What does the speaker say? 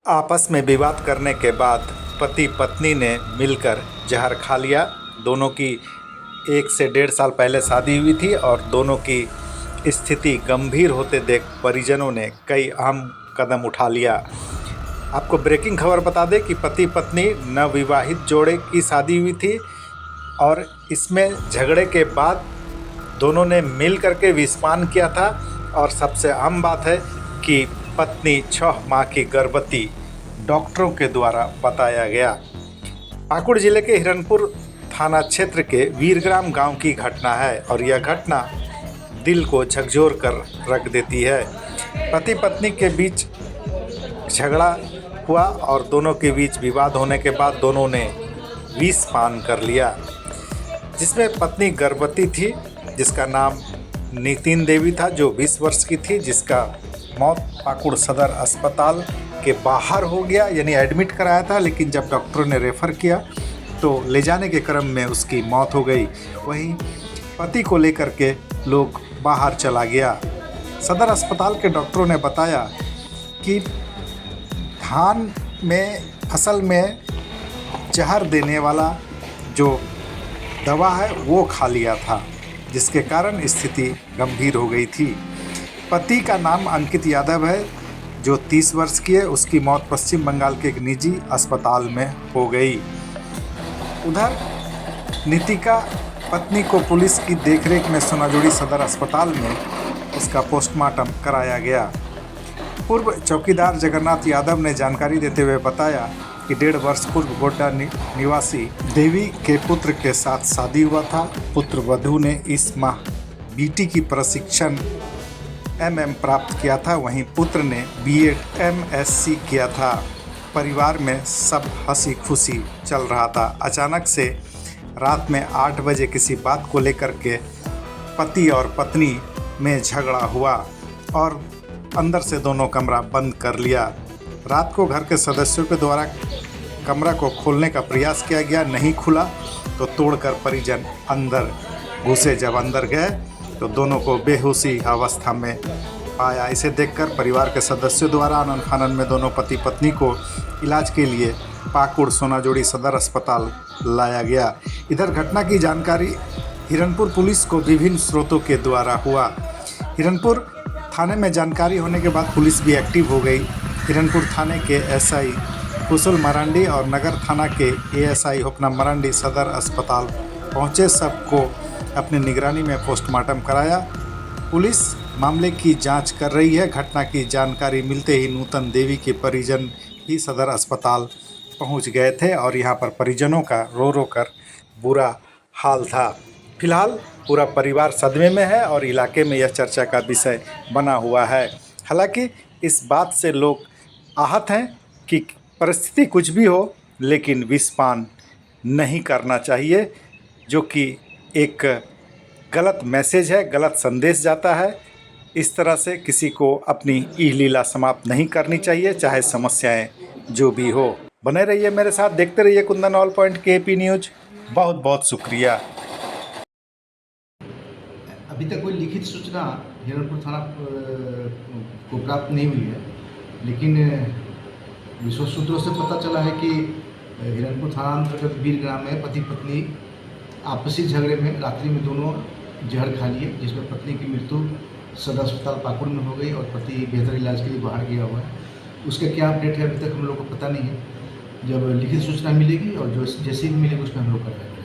आपस में विवाद करने के बाद पति पत्नी ने मिलकर जहर खा लिया। दोनों की 1 से 1.5 साल पहले शादी हुई थी और दोनों की स्थिति गंभीर होते देख परिजनों ने कई अहम कदम उठा लिया। आपको ब्रेकिंग खबर बता दें कि पति पत्नी नवविवाहित जोड़े की शादी हुई थी और इसमें झगड़े के बाद दोनों ने मिल करके विषपान किया था। और सबसे अहम बात है कि पत्नी 6 माह की गर्भवती डॉक्टरों के द्वारा बताया गया। पाकुड़ जिले के हिरणपुर थाना क्षेत्र के वीरग्राम गांव की घटना है और यह घटना दिल को झकझोर कर रख देती है। पति पत्नी के बीच झगड़ा हुआ और दोनों के बीच विवाद होने के बाद दोनों ने विष पान कर लिया, जिसमें पत्नी गर्भवती थी जिसका नाम नितिन देवी था, जो 20 वर्ष की थी, जिसका मौत पाकुड़ सदर अस्पताल के बाहर हो गया, यानी एडमिट कराया था, लेकिन जब डॉक्टरों ने रेफ़र किया तो ले जाने के क्रम में उसकी मौत हो गई। वहीं पति को लेकर के लोग बाहर चला गया। सदर अस्पताल के डॉक्टरों ने बताया कि धान में फसल में जहर देने वाला जो दवा है वो खा लिया था, जिसके कारण स्थिति गंभीर हो गई थी। पति का नाम अंकित यादव है जो 30 वर्ष की है। उसकी मौत पश्चिम बंगाल के एक निजी अस्पताल में हो गई। उधर नीतिका पत्नी को पुलिस की देखरेख में सोनाजुड़ी सदर अस्पताल में उसका पोस्टमार्टम कराया गया। पूर्व चौकीदार जगन्नाथ यादव ने जानकारी देते हुए बताया कि 1.5 वर्ष पूर्व गोड्डा निवासी देवी के पुत्र के साथ शादी हुआ था। पुत्र वधू ने इस माह बीटी की प्रशिक्षण MM प्राप्त किया था। वहीं पुत्र ने B.Ed MSc किया था। परिवार में सब हंसी खुशी चल रहा था। अचानक से रात में 8 बजे किसी बात को लेकर के पति और पत्नी में झगड़ा हुआ और अंदर से दोनों कमरा बंद कर लिया। रात को घर के सदस्यों के द्वारा कमरा को खोलने का प्रयास किया गया, नहीं खुला तो तोड़कर परिजन अंदर घुसे। जब अंदर गए तो दोनों को बेहोशी अवस्था में पाया। इसे देखकर परिवार के सदस्यों द्वारा आनन फानन में दोनों पति पत्नी को इलाज के लिए पाकुड़ सोनाजुड़ी सदर अस्पताल लाया गया। इधर घटना की जानकारी हिरणपुर पुलिस को विभिन्न स्रोतों के द्वारा हुआ। हिरणपुर थाने में जानकारी होने के बाद पुलिस भी एक्टिव हो गई। हिरणपुर थाने के SI कुशल मरांडी और नगर थाना के ASI होपना मरांडी सदर अस्पताल पहुँचे। सबको अपनी निगरानी में पोस्टमार्टम कराया। पुलिस मामले की जांच कर रही है। घटना की जानकारी मिलते ही नूतन देवी के परिजन ही सदर अस्पताल पहुंच गए थे और यहां पर परिजनों का रो रो कर बुरा हाल था। फिलहाल पूरा परिवार सदमे में है और इलाके में यह चर्चा का विषय बना हुआ है। हालांकि इस बात से लोग आहत हैं कि परिस्थिति कुछ भी हो, लेकिन विषपान नहीं करना चाहिए, जो कि एक गलत मैसेज है, गलत संदेश जाता है। इस तरह से किसी को अपनी लीला समाप्त नहीं करनी चाहिए, चाहे समस्याएं जो भी हो। बने रहिए मेरे साथ, देखते रहिए Kundan all point KP news. बहुत बहुत शुक्रिया। अभी तक कोई लिखित सूचना हिरणपुर थाना को प्राप्त नहीं हुई है, लेकिन विश्वस्त सूत्रों से पता चला है कि हिरणपुर थाना अंतर्गत वीरग्राम में पति पत्नी आपसी झगड़े में रात्रि में दोनों जहर खा लिए, जिसमें पत्नी की मृत्यु सदर अस्पताल पाकुड़ में हो गई और पति बेहतर इलाज के लिए बाहर गया हुआ है। उसका क्या अपडेट है अभी तक हम लोग को पता नहीं है। जब लिखित सूचना मिलेगी और जो जैसी भी मिलेगी उसमें हम लोग कर रहे हैं।